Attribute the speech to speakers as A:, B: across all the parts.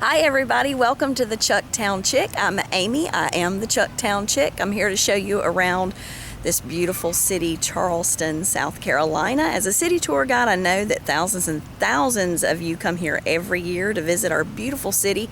A: Hi everybody, welcome to the Chucktown Chick. I'm Amy, I am the Chucktown Chick. I'm here to show you around this beautiful city, Charleston, South Carolina. As a city tour guide, I know that thousands and thousands of you come here every year to visit our beautiful city.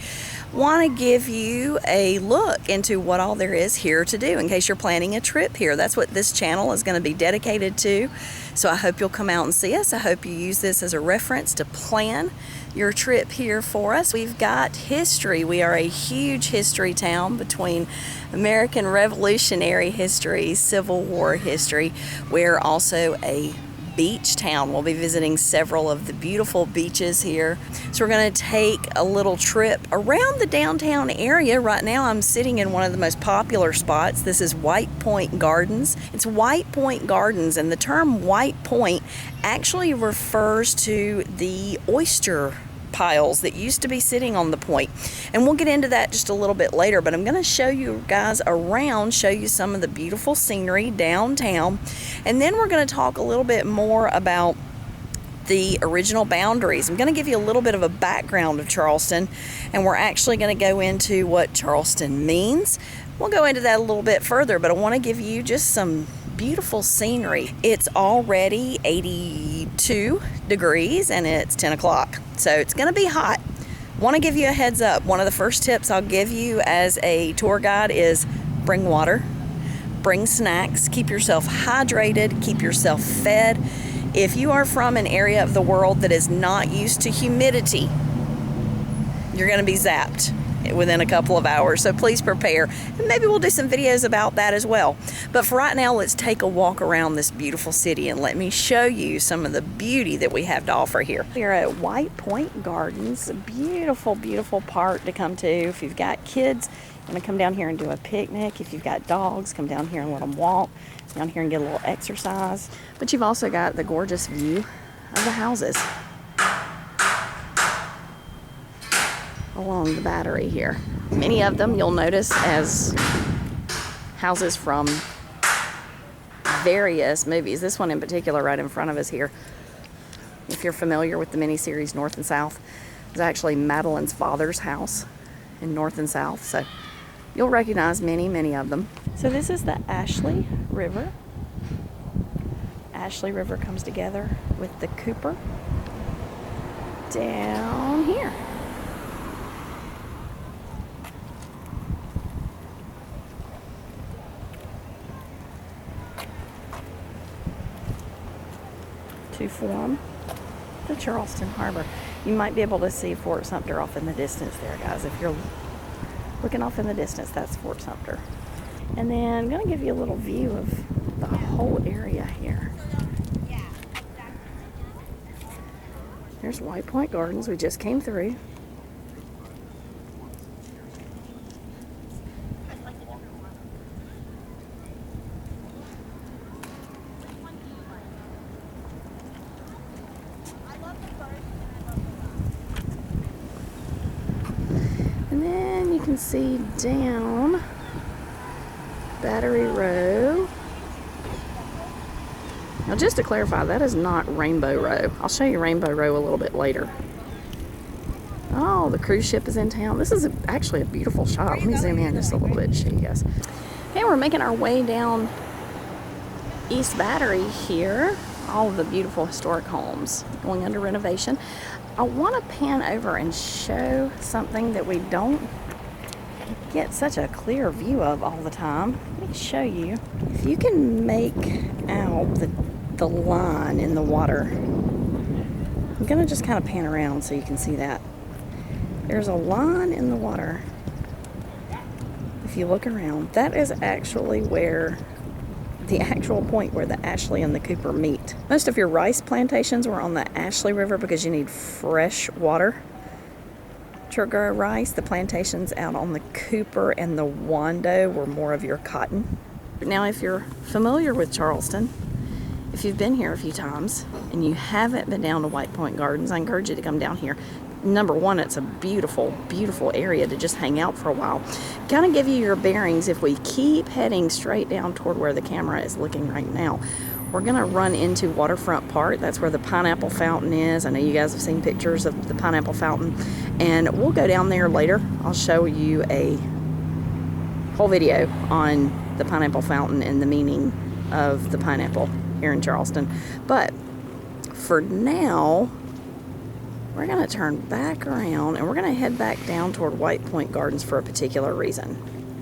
A: Want to give you a look into what all there is here to do in case you're planning a trip here. That's what this channel is going to be dedicated to. So I hope you'll come out and see us. I hope you use this as a reference to plan your trip here for us. We've got history. We are a huge history town between American Revolutionary history, Civil War history. We're also a beach town. We'll be visiting several of the beautiful beaches here. So we're going to take a little trip around the downtown area. Right now I'm sitting in one of the most popular spots. This is White Point Gardens. It's White Point Gardens, and the term White Point actually refers to the oyster piles that used to be sitting on the point, and we'll get into that just a little bit later. But I'm going to show you guys around, show you some of the beautiful scenery downtown, and then we're going to talk a little bit more about the original boundaries. I'm going to give you a little bit of a background of Charleston, and we're actually going to go into what Charleston means. We'll go into that a little bit further, but I want to give you just some beautiful scenery. It's already 82 degrees and it's 10 o'clock, so it's going to be hot. Want to give you a heads up. One of the first tips I'll give you as a tour guide is bring water, bring snacks, keep yourself hydrated, keep yourself fed. If you are from an area of the world that is not used to humidity, you're going to be zapped within a couple of hours, so please prepare, and maybe we'll do some videos about that as well. But for right now, let's take a walk around this beautiful city and let me show you some of the beauty that we have to offer here. We're at White Point Gardens, a beautiful, beautiful park to come to. If you've got kids, you want to come down here and do a picnic. If you've got dogs, come down here and let them walk down here and get a little exercise. But you've also got the gorgeous view of the houses along the Battery here. Many of them you'll notice as houses from various movies. This one in particular right in front of us here, if you're familiar with the miniseries North and South, is actually Madeline's father's house in North and South, so you'll recognize many of them. So this is the Ashley River. Ashley River comes together with the Cooper down here. To form the Charleston Harbor. You might be able to see Fort Sumter off in the distance there, guys. If you're looking off in the distance, that's Fort Sumter. And then I'm going to give you a little view of the whole area here. There's White Point Gardens we just came through. And then you can see down Battery Row. Now just to clarify, that is not Rainbow Row. I'll show you Rainbow Row a little bit later. Oh, the cruise ship is in town. This is actually a beautiful shot. Let me zoom in just a little bit to show you guys. Okay, we're making our way down East Battery here. All of the beautiful historic homes going under renovation. I want to pan over and show something that we don't get such a clear view of all the time. Let me show you. If you can make out the line in the water, I'm going to just kind of pan around so you can see that. There's a line in the water. If you look around, that is actually where the actual point where the Ashley and the Cooper meet. Most of your rice plantations were on the Ashley River because you need fresh water to grow rice. The plantations out on the Cooper and the Wando were more of your cotton. Now, if you're familiar with Charleston, if you've been here a few times and you haven't been down to White Point Gardens, I encourage you to come down here. Number one, it's a beautiful, beautiful area to just hang out for a while. Kind of give you your bearings. If we keep heading straight down toward where the camera is looking right now, we're gonna run into Waterfront Park. That's where the pineapple fountain is. I know you guys have seen pictures of the pineapple fountain, and we'll go down there later. I'll show you a whole video on the pineapple fountain and the meaning of the pineapple here in Charleston. But for now, we're gonna turn back around and we're gonna head back down toward White Point Gardens for a particular reason.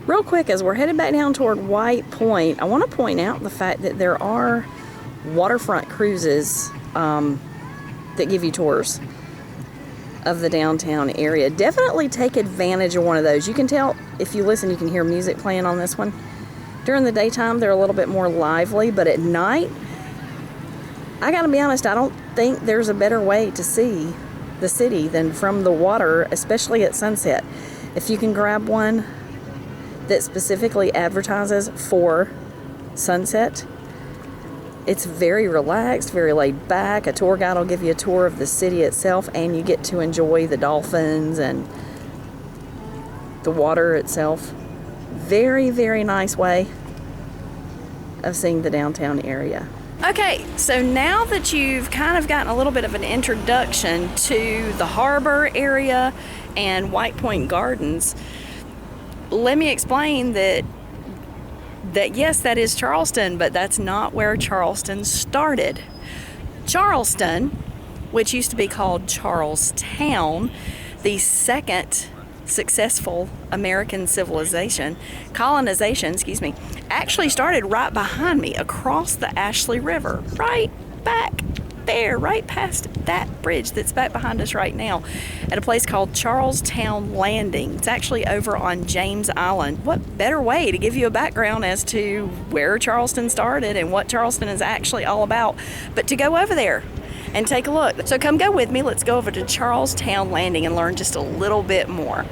A: Real quick, as we're headed back down toward White Point, I want to point out the fact that there are waterfront cruises that give you tours of the downtown area. Definitely take advantage of one of those. You can tell, if you listen, you can hear music playing on this one. During the daytime, they're a little bit more lively, but at night, I gotta be honest, I don't think there's a better way to see the city than from the water, especially at sunset. If you can grab one that specifically advertises for sunset, it's very relaxed, very laid back. A tour guide will give you a tour of the city itself, and you get to enjoy the dolphins and the water itself. Very, very nice way of seeing the downtown area. Okay, so now that you've kind of gotten a little bit of an introduction to the harbor area and White Point Gardens, let me explain that yes, that is Charleston, but that's not where Charleston started. Charleston, which used to be called Charlestown, the second successful American colonization, actually started right behind me across the Ashley River, right back there, right past that bridge that's back behind us right now, at a place called Charlestown Landing. It's actually over on James Island. What better way to give you a background as to where Charleston started and what Charleston is actually all about, but to go over there and take a look. So come go with me. Let's go over to Charlestown Landing and learn just a little bit more.